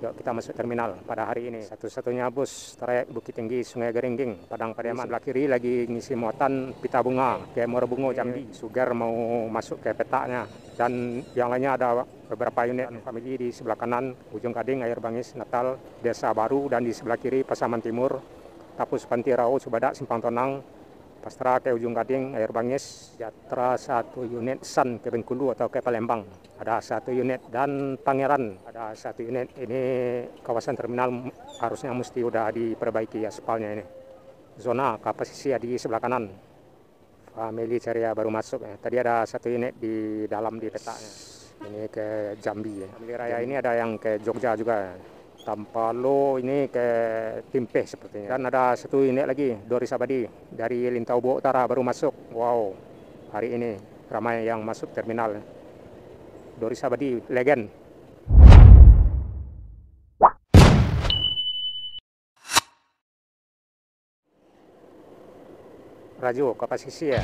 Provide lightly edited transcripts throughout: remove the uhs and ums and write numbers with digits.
Yuk kita masuk terminal pada hari ini. Satu-satunya bus trayek Bukit Tinggi Sungai Geringging Padang Pariaman. Sebelah kiri lagi ngisi muatan Pita Bunga ke Muara Jambi. Sugar mau masuk ke petanya. Dan yang lainnya ada beberapa unit famili di sebelah kanan Ujung Gading, Air Bangis, Natal, Desa Baru, dan di sebelah kiri Pasaman Timur, Tapus Pantirau, Subadak, Simpang Tonang, Pastra ke Ujung Gading, Air Bangis, Jatra 1 unit, San ke Bengkulu atau ke Palembang ada 1 unit, dan Pangeran ada 1 unit. Ini kawasan terminal harusnya mesti udah diperbaiki aspalnya ini. Zona kapasisi di sebelah kanan. Famili Ceria baru masuk. Tadi ada 1 unit di dalam di petanya. Ini ke Jambi. Famili Raya ini ada yang ke Jogja juga. Tampalo ini ke Timpe sepertinya. Dan ada 1 unit lagi, Doris Abadi dari Lintau Bo Utara baru masuk. Wow, hari ini ramai yang masuk terminal. Doris Abadi, legend. Rajo, kapasisi ya.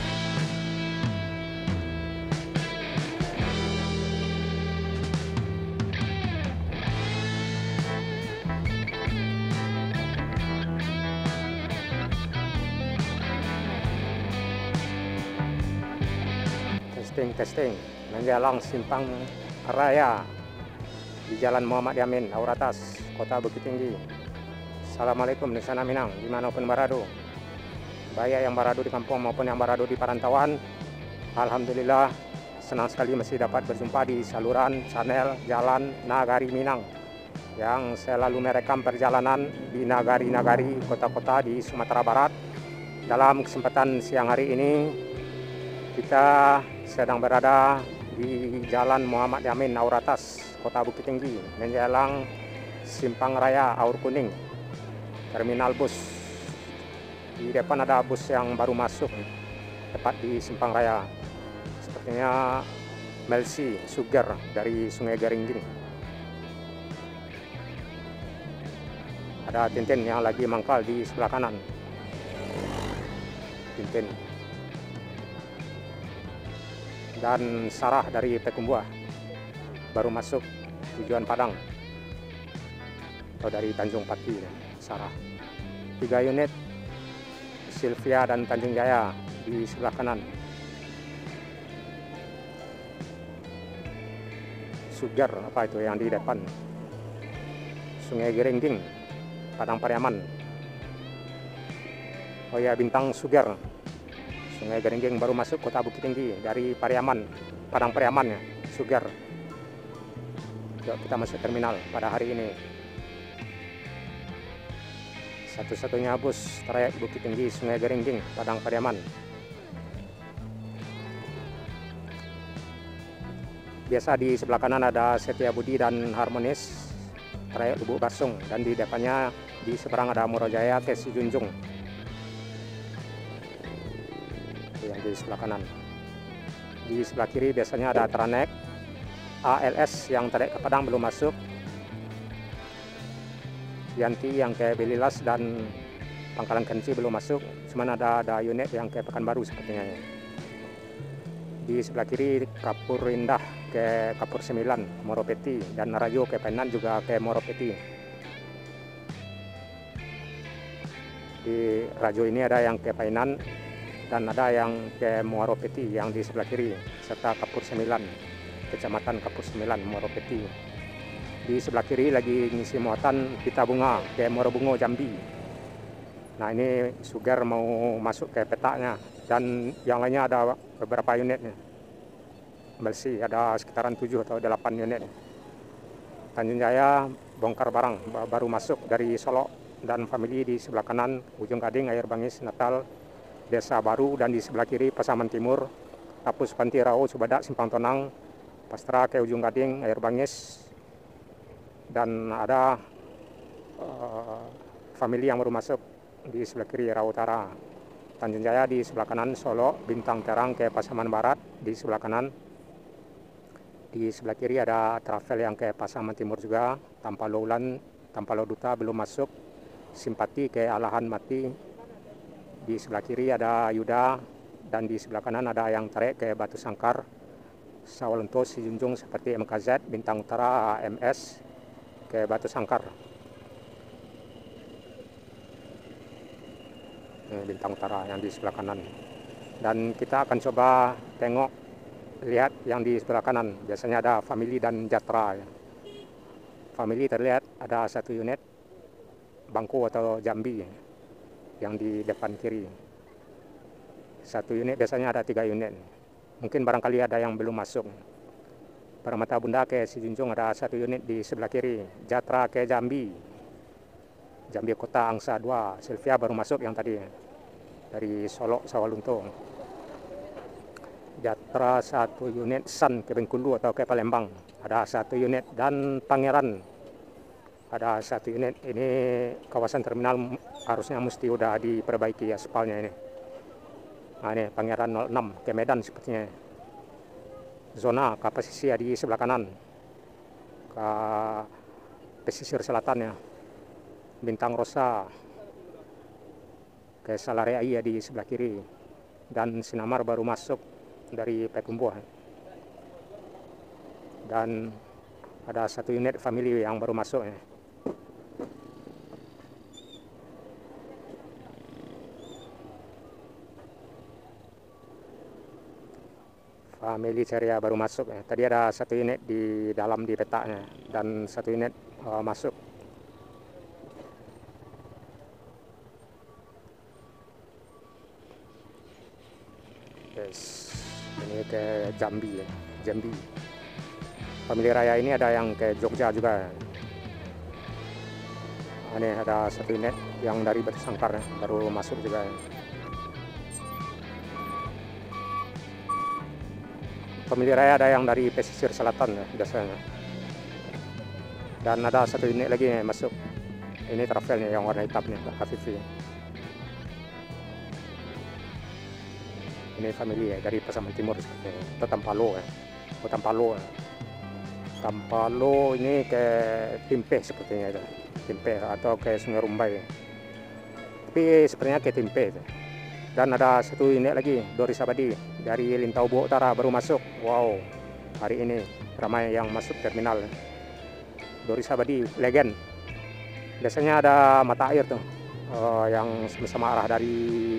Testing, menjelang Simpang Raya di Jalan Muhammad Yamin, Auratas, Kota Bukit Tinggi. Assalamualaikum Nusana Minang, dimanapun berada. Baik yang berada di kampung maupun yang berada di perantauan, alhamdulillah senang sekali masih dapat berjumpa di saluran channel Jalan Nagari Minang yang selalu merekam perjalanan di nagari-nagari kota-kota di Sumatera Barat. Dalam kesempatan siang hari ini kita sedang berada di Jalan Muhammad Yamin, Auratas, Kota Bukit Tinggi, menjelang Simpang Raya Aur Kuning, terminal bus. Di depan ada bus yang baru masuk, tepat di Simpang Raya. Sepertinya Melsi Sugar dari Sungai Geringging. Ada Tintin yang lagi mangkal di sebelah kanan. Tintin. Dan Sarah dari Pekumbuah baru masuk tujuan Padang atau dari Tanjung Pati. Sarah 3 unit, Sylvia dan Tanjung Jaya di sebelah kanan. Sugar apa itu yang di depan, Sungai Geringging Padang Pariaman. Oh ya, Bintang Sugar Sungai Geringging baru masuk Kota Bukit Tinggi dari Pariaman, Padang Pariaman ya, Sugar. Yuk kita masuk terminal pada hari ini. Satu-satunya bus trayek Bukit Tinggi Sungai Geringging Padang Pariaman. Biasa di sebelah kanan ada Setia Budi dan Harmonis trayek Lubuk Basung, dan di depannya di seberang ada Morojaya ke Sijunjung. Yang di sebelah kanan. Di sebelah kiri biasanya ada Tranek ALS yang trayek ke Padang belum masuk, Yanti yang ke Belilas dan Pangkalan Kenci belum masuk, cuman ada unit yang ke Pekanbaru sepertinya ya. Di sebelah kiri Kapur Indah ke Kapur 9 Moropeti, dan Rajo ke Painan juga ke Moropeti. Di Rajo ini ada yang ke Painan dan ada yang ke Moropeti yang di sebelah kiri, serta Kapur 9, Kecamatan Kapur 9 Moropeti. Di sebelah kiri lagi ngisi muatan Pita Bunga ke Muara Jambi. Nah ini Sugar mau masuk ke petanya, dan yang lainnya ada beberapa unitnya. Melsi ada sekitaran 7 atau 8 unit. Tanjung Jaya bongkar barang baru masuk dari Solo, dan famili di sebelah kanan Ujung Gading, Air Bangis, Natal, Desa Baru, dan di sebelah kiri Pasaman Timur, Tapus Pantirau, Subadak, Simpang Tonang, Pastra ke Ujung Gading, Air Bangis, dan ada famili yang baru masuk di sebelah kiri Rawa Utara. Tanjung Jaya di sebelah kanan, Solo, Bintang Terang ke Pasaman Barat di sebelah kanan. Di sebelah kiri ada travel yang ke Pasaman Timur juga, Tampalo Ulan, Tampalo Duta belum masuk, Simpati ke Alahan Mati. Di sebelah kiri ada Yuda, dan di sebelah kanan ada yang tarik ke Batu Sangkar, Sawalento, Sijunjung seperti MKZ, Bintang Utara, AMS, ke Batu Sangkar. Ini Bintang Utara yang di sebelah kanan. Dan kita akan coba tengok, lihat yang di sebelah kanan. Biasanya ada Family dan Jatra. Ya. Family terlihat ada 1 unit Bangko atau Jambi yang di depan kiri. 1 unit biasanya ada 3 unit. Mungkin barangkali ada yang belum masuk. Permata Bunda ke Sijunjung ada 1 unit di sebelah kiri. Jatra ke Jambi. Jambi Kota Angsa 2. Sylvia baru masuk yang tadi dari Solok Sawalunto. Jatra 1 unit. San ke Bengkulu atau ke Palembang ada 1 unit. Dan Pangeran ada 1 unit. Ini kawasan terminal harusnya mesti udah diperbaiki aspalnya ini. Nah, ini Pangeran 06 ke Medan sepertinya. Zona ke pesisir di sebelah kanan, ke pesisir selatan ya. Bintang Rosa ke Salare Ai di sebelah kiri. Dan Sinamar baru masuk dari Payakumbuh. Dan ada 1 unit Family yang baru masuk ya. Family Ceria baru masuk ya. Tadi ada 1 unit di dalam di petanya dan 1 unit masuk. Yes. Ini ke Jambi ya. Jambi. Family Raya ini ada yang ke Jogja juga. Ini ada 1 unit yang dari Batu Sangkar ya. Baru masuk juga ya. Family Raya ada yang dari pesisir selatan ya biasanya. Dan ada 1 unit lagi yang masuk. Ini travelnya yang warna hitam nih, Hafifi. Ini Family ya dari Pasaman Timur seperti ini. Itu Tampalo ya. Oh, Tampalo ya. Tampalo ini ke Timpe sepertinya itu. Timpe atau ke Sungai Rumbai. Tapi sepertinya ke Timpe itu. Dan ada 1 unit lagi, Doris Abadi dari Lintau Utara baru masuk. Wow, hari ini ramai yang masuk terminal. Doris Abadi, legend. Biasanya ada mata air tuh, yang sama arah dari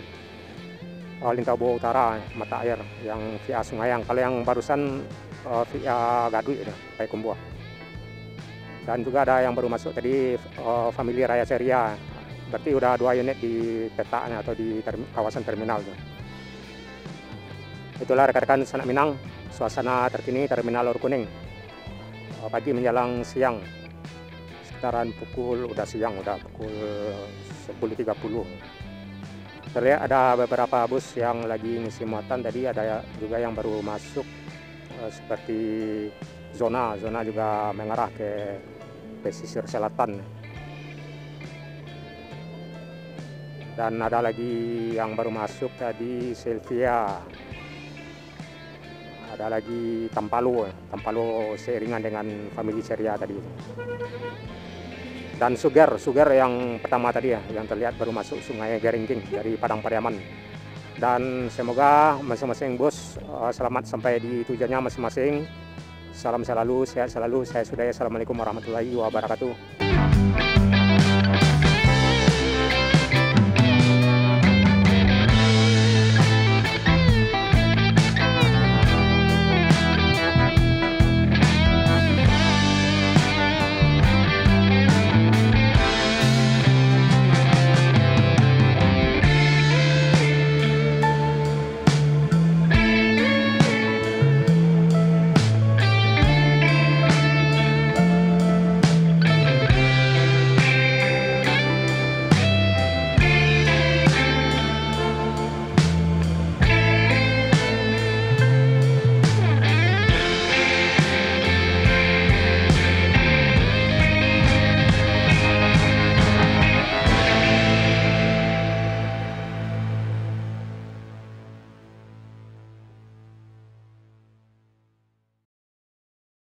Lintau Utara, mata air yang via Sungayang. Kalau yang barusan via Gadui, Payakumbuh. Dan juga ada yang baru masuk tadi, Family Raya Ceria. Berarti udah 2 unit di petanya atau di kawasan terminal tuh. Itulah rekan-rekan Sanak Minang, suasana terkini terminal Lor Kuning. Pagi menjelang siang, sekitaran pukul udah pukul 10.30. Terlihat ada beberapa bus yang lagi ngisi muatan. Tadi ada juga yang baru masuk, seperti Zona juga mengarah ke pesisir selatan. Dan ada lagi yang baru masuk tadi Sylvia. Ada lagi Tampalo seiringan dengan Family Ceria tadi. Dan Suger yang pertama tadi ya, yang terlihat baru masuk Sungai Garingging dari Padang Pariaman. Dan semoga masing-masing bus selamat sampai di tujuannya masing-masing. Salam selalu, sehat selalu. Saya Sudaya. Assalamualaikum warahmatullahi wabarakatuh.